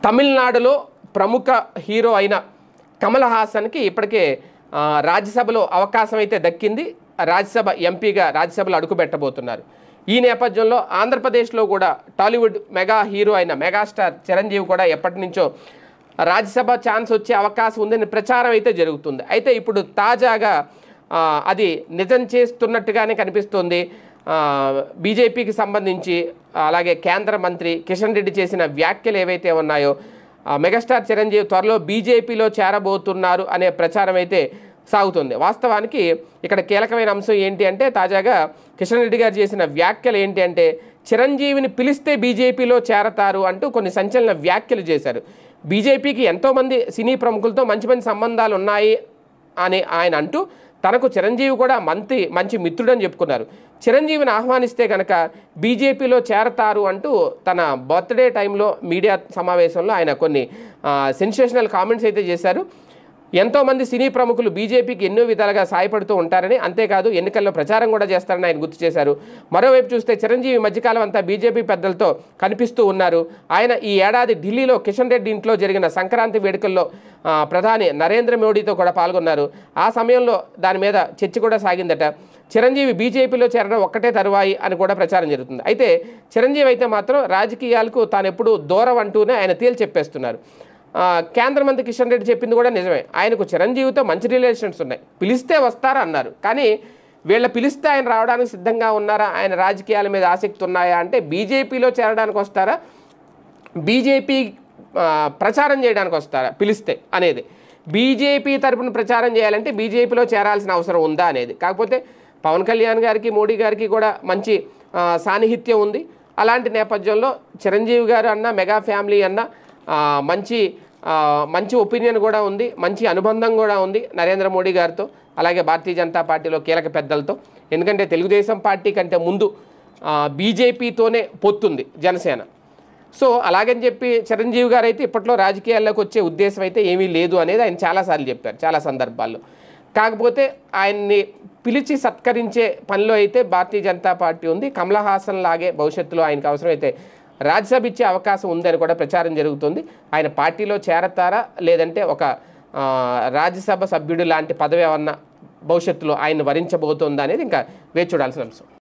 తమిళనాడులో ప్రముఖ హీరో అయిన కమల్ హాసన్కి ఇప్పటికే రాజ్యసభలో అవకాశం అయితే దక్కింది. రాజ్యసభ ఎంపీగా రాజ్యసభలో అడుగుపెట్టబోతున్నారు. ఈ నేపథ్యంలో ఆంధ్రప్రదేశ్లో కూడా టాలీవుడ్ మెగా హీరో అయిన మెగాస్టార్ చిరంజీవి కూడా ఎప్పటి నుంచో రాజ్యసభ ఛాన్స్ వచ్చే అవకాశం ఉందని ప్రచారం అయితే జరుగుతుంది. అయితే ఇప్పుడు తాజాగా అది నిజం చేస్తున్నట్టుగానే కనిపిస్తుంది. బీజేపీకి సంబంధించి అలాగే కేంద్ర మంత్రి కిషన్ రెడ్డి చేసిన వ్యాఖ్యలు ఏవైతే ఉన్నాయో మెగాస్టార్ చిరంజీవి త్వరలో బీజేపీలో చేరబోతున్నారు అనే ప్రచారం అయితే సాగుతుంది. వాస్తవానికి ఇక్కడ కీలకమైన అంశం ఏంటి అంటే తాజాగా కిషన్ రెడ్డి గారు చేసిన వ్యాఖ్యలు ఏంటి అంటే చిరంజీవిని పిలిస్తే బీజేపీలో చేరతారు అంటూ కొన్ని సంచలన వ్యాఖ్యలు చేశారు. బీజేపీకి ఎంతోమంది సినీ ప్రముఖులతో మంచి మంచి సంబంధాలు ఉన్నాయి అని ఆయన అంటూ తనకు చిరంజీవి కూడా మంచి మిత్రుడని చెప్పుకున్నారు. చిరంజీవిని ఆహ్వానిస్తే కనుక బీజేపీలో చేరతారు అంటూ తన బర్త్డే టైంలో మీడియా సమావేశంలో ఆయన కొన్ని సెన్సేషనల్ కామెంట్స్ అయితే చేశారు. ఎంతోమంది సినీ ప్రముఖులు బీజేపీకి ఎన్నో విధాలుగా సాయపడుతూ ఉంటారని, అంతేకాదు ఎన్నికల్లో ప్రచారం కూడా చేస్తారని ఆయన గుర్తు చేశారు. మరోవైపు చూస్తే చిరంజీవి మధ్యకాలం అంతా బీజేపీ పెద్దలతో కనిపిస్తూ ఉన్నారు. ఆయన ఈ ఏడాది ఢిల్లీలో కిషన్ రెడ్డి ఇంట్లో జరిగిన సంక్రాంతి వేడుకల్లో ప్రధాని నరేంద్ర మోడీతో కూడా పాల్గొన్నారు. ఆ సమయంలో దాని మీద చర్చ కూడా సాగిందట. చిరంజీవి బీజేపీలో చేరడం ఒక్కటే తరువాయి అని కూడా ప్రచారం జరుగుతుంది. అయితే చిరంజీవి అయితే మాత్రం రాజకీయాలకు తాను ఎప్పుడూ దూరం అంటూనే ఆయన తేల్చి చెప్పేస్తున్నారు. కేంద్ర మంత్రి కిషన్ రెడ్డి చెప్పింది కూడా నిజమే. ఆయనకు చిరంజీవితో మంచి రిలేషన్స్ ఉన్నాయి, పిలిస్తే వస్తారా అన్నారు. కానీ వీళ్ళ పిలిస్తే ఆయన రావడానికి సిద్ధంగా ఉన్నారా, ఆయన రాజకీయాల మీద ఆసక్తి ఉన్నాయా అంటే బీజేపీలో చేరడానికి వస్తారా, బీజేపీ ప్రచారం చేయడానికి వస్తారా పిలిస్తే అనేది, బీజేపీ తరపున ప్రచారం చేయాలంటే బీజేపీలో చేరాల్సిన అవసరం ఉందా అనేది. కాకపోతే పవన్ కళ్యాణ్ గారికి మోడీ గారికి కూడా మంచి సాన్నిహిత్యం ఉంది. అలాంటి నేపథ్యంలో చిరంజీవి గారు అన్న మెగా ఫ్యామిలీ అన్న మంచి ఒపీనియన్ కూడా ఉంది, మంచి అనుబంధం కూడా ఉంది నరేంద్ర మోడీ గారితో, అలాగే భారతీయ జనతా పార్టీలో కీలక పెద్దలతో. ఎందుకంటే తెలుగుదేశం పార్టీ కంటే ముందు బీజేపీతోనే పొత్తుంది జనసేన. సో అలాగని చెప్పి చిరంజీవి గారు అయితే ఇప్పట్లో రాజకీయాల్లోకి వచ్చే ఉద్దేశం అయితే ఏమీ లేదు అనేది ఆయన చాలాసార్లు చెప్పారు చాలా సందర్భాల్లో. కాకపోతే ఆయన్ని పిలిచి సత్కరించే పనిలో అయితే భారతీయ జనతా పార్టీ ఉంది. కమల్ హాసన్ లాగే భవిష్యత్తులో ఆయనకు అవసరమైతే రాజ్యసభ ఇచ్చే అవకాశం ఉందని కూడా ప్రచారం జరుగుతుంది. ఆయన పార్టీలో చేరతారా లేదంటే ఒక రాజ్యసభ సభ్యుడు లాంటి పదవి ఏమన్నా భవిష్యత్తులో ఆయన వరించబోతుందా అనేది ఇంకా వేచి చూడాల్సిన అంశం.